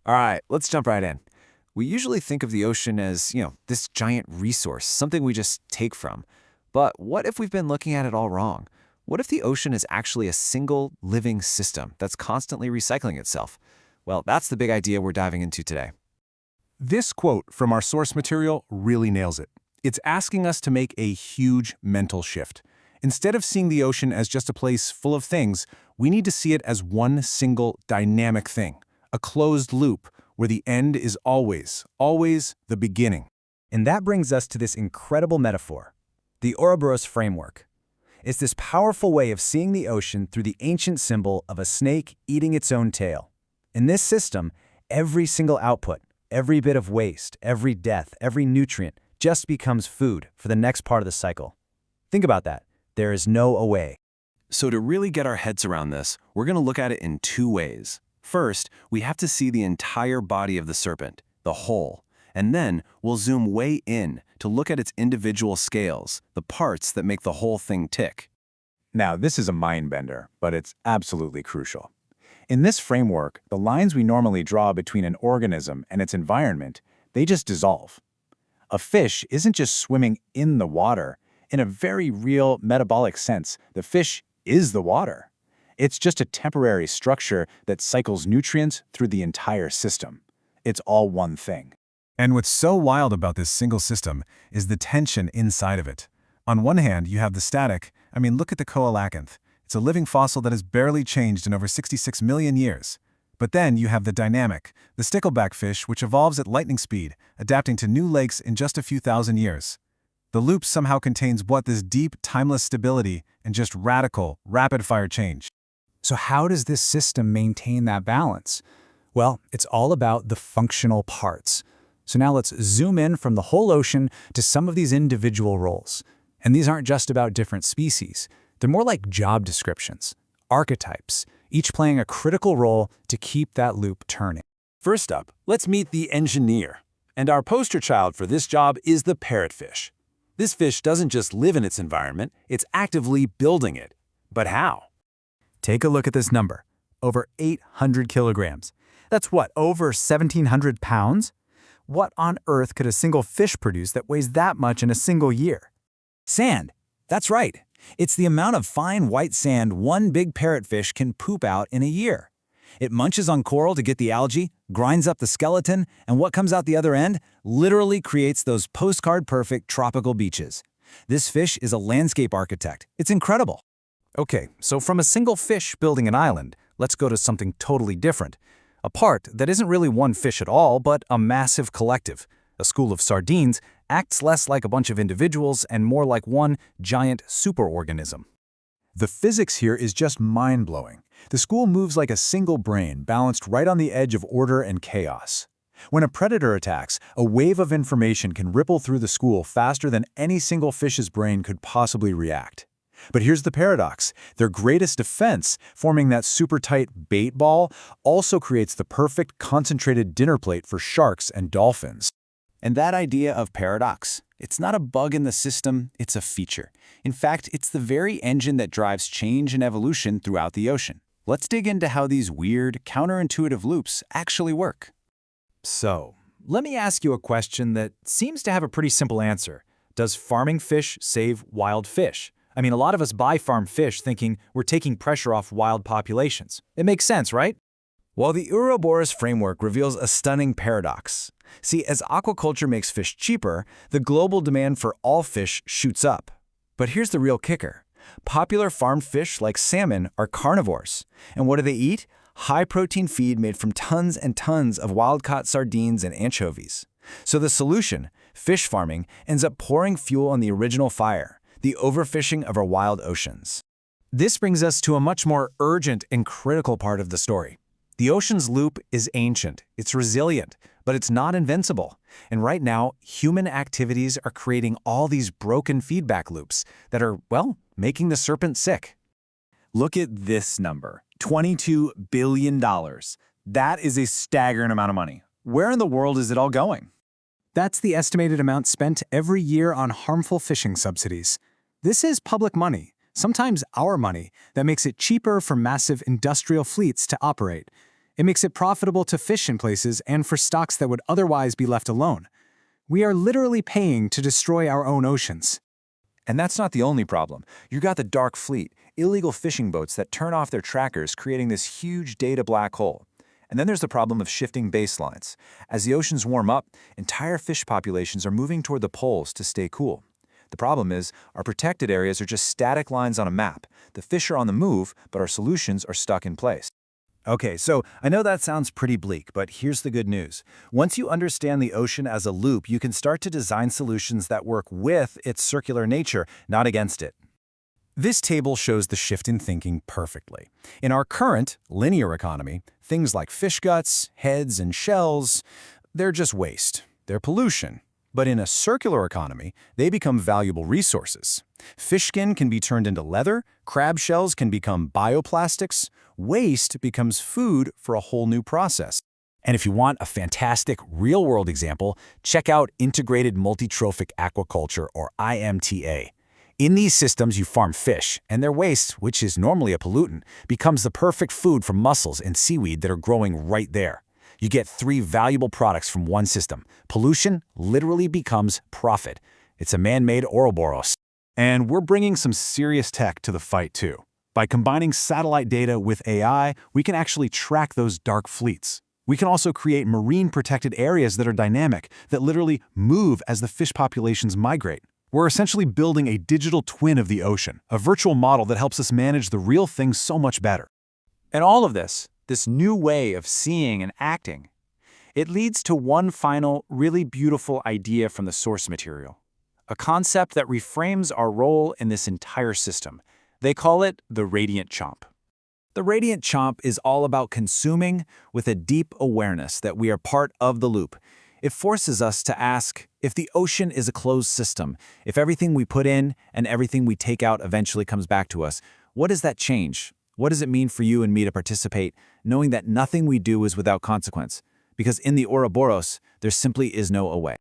All right, let's jump right in. We usually think of the ocean as, this giant resource, something we just take from. But what if we've been looking at it all wrong? What if the ocean is actually a single living system that's constantly recycling itself? Well, that's the big idea we're diving into today. This quote from our source material really nails it. It's asking us to make a huge mental shift. Instead of seeing the ocean as just a place full of things, we need to see it as one single dynamic thing, a closed loop where the end is always, always the beginning. And that brings us to this incredible metaphor, the Ouroboros framework. It's this powerful way of seeing the ocean through the ancient symbol of a snake eating its own tail. In this system, every single output, every bit of waste, every death, every nutrient just becomes food for the next part of the cycle. Think about that. There is no away. So to really get our heads around this, we're going to look at it in two ways. First, we have to see the entire body of the serpent, the whole, and then we'll zoom way in to look at its individual scales, the parts that make the whole thing tick. Now, this is a mind bender, but it's absolutely crucial. In this framework, the lines we normally draw between an organism and its environment, they just dissolve. A fish isn't just swimming in the water. In a very real metabolic sense, the fish is the water. It's just a temporary structure that cycles nutrients through the entire system. It's all one thing. And what's so wild about this single system is the tension inside of it. On one hand, you have the static. Look at the coelacanth. It's a living fossil that has barely changed in over 66 million years. But then you have the dynamic, the stickleback fish, which evolves at lightning speed, adapting to new lakes in just a few thousand years. The loop somehow contains this deep, timeless stability and just radical, rapid-fire change. So how does this system maintain that balance? Well, it's all about the functional parts. So now let's zoom in from the whole ocean to some of these individual roles. And these aren't just about different species. They're more like job descriptions, archetypes, each playing a critical role to keep that loop turning. First up, let's meet the engineer. And our poster child for this job is the parrotfish. This fish doesn't just live in its environment, it's actively building it. But how? Take a look at this number, over 800 kilograms. That's over 1,700 pounds? What on earth could a single fish produce that weighs that much in a single year? Sand. That's right. It's the amount of fine white sand one big parrotfish can poop out in a year. It munches on coral to get the algae, grinds up the skeleton, and what comes out the other end literally creates those postcard-perfect tropical beaches. This fish is a landscape architect. It's incredible. Okay, so from a single fish building an island, let's go to something totally different. A part that isn't really one fish at all, but a massive collective. A school of sardines acts less like a bunch of individuals and more like one giant superorganism. The physics here is just mind-blowing. The school moves like a single brain, balanced right on the edge of order and chaos. When a predator attacks, a wave of information can ripple through the school faster than any single fish's brain could possibly react. But here's the paradox. Their greatest defense, forming that super-tight bait ball, also creates the perfect concentrated dinner plate for sharks and dolphins. And that idea of paradox, it's not a bug in the system, it's a feature. In fact, it's the very engine that drives change and evolution throughout the ocean. Let's dig into how these weird, counterintuitive loops actually work. So, let me ask you a question that seems to have a pretty simple answer. Does farming fish save wild fish? A lot of us buy farmed fish thinking we're taking pressure off wild populations. It makes sense, right? Well, the Ouroboros framework reveals a stunning paradox. See, as aquaculture makes fish cheaper, the global demand for all fish shoots up. But here's the real kicker. Popular farmed fish like salmon are carnivores. And what do they eat? High-protein feed made from tons and tons of wild-caught sardines and anchovies. So the solution, fish farming, ends up pouring fuel on the original fire, the overfishing of our wild oceans. This brings us to a much more urgent and critical part of the story. The ocean's loop is ancient, it's resilient, but it's not invincible. And right now, human activities are creating all these broken feedback loops that are, making the serpent sick. Look at this number, $22 billion. That is a staggering amount of money. Where in the world is it all going? That's the estimated amount spent every year on harmful fishing subsidies. This is public money, sometimes our money, that makes it cheaper for massive industrial fleets to operate. It makes it profitable to fish in places and for stocks that would otherwise be left alone. We are literally paying to destroy our own oceans. And that's not the only problem. You got the dark fleet, illegal fishing boats that turn off their trackers, creating this huge data black hole. And then there's the problem of shifting baselines. As the oceans warm up, entire fish populations are moving toward the poles to stay cool. The problem is, our protected areas are just static lines on a map. The fish are on the move, but our solutions are stuck in place. Okay, so I know that sounds pretty bleak, but here's the good news. Once you understand the ocean as a loop, you can start to design solutions that work with its circular nature, not against it. This table shows the shift in thinking perfectly. In our current, linear economy, things like fish guts, heads, and shells, they're just waste. They're pollution. But in a circular economy, they become valuable resources. Fish skin can be turned into leather, crab shells can become bioplastics, waste becomes food for a whole new process. And if you want a fantastic real-world example, check out Integrated Multitrophic Aquaculture, or IMTA. In these systems, you farm fish, and their waste, which is normally a pollutant, becomes the perfect food for mussels and seaweed that are growing right there. You get 3 valuable products from one system. Pollution literally becomes profit. It's a man-made Ouroboros. And we're bringing some serious tech to the fight too. By combining satellite data with AI, we can actually track those dark fleets. We can also create marine protected areas that are dynamic, that literally move as the fish populations migrate. We're essentially building a digital twin of the ocean, a virtual model that helps us manage the real thing so much better. And all of this new way of seeing and acting, it leads to one final, really beautiful idea from the source material. A concept that reframes our role in this entire system. They call it the radiant chomp. The radiant chomp is all about consuming with a deep awareness that we are part of the loop. It forces us to ask, if the ocean is a closed system, if everything we put in and everything we take out eventually comes back to us, what does that change? What does it mean for you and me to participate, knowing that nothing we do is without consequence? Because in the Ouroboros, there simply is no away.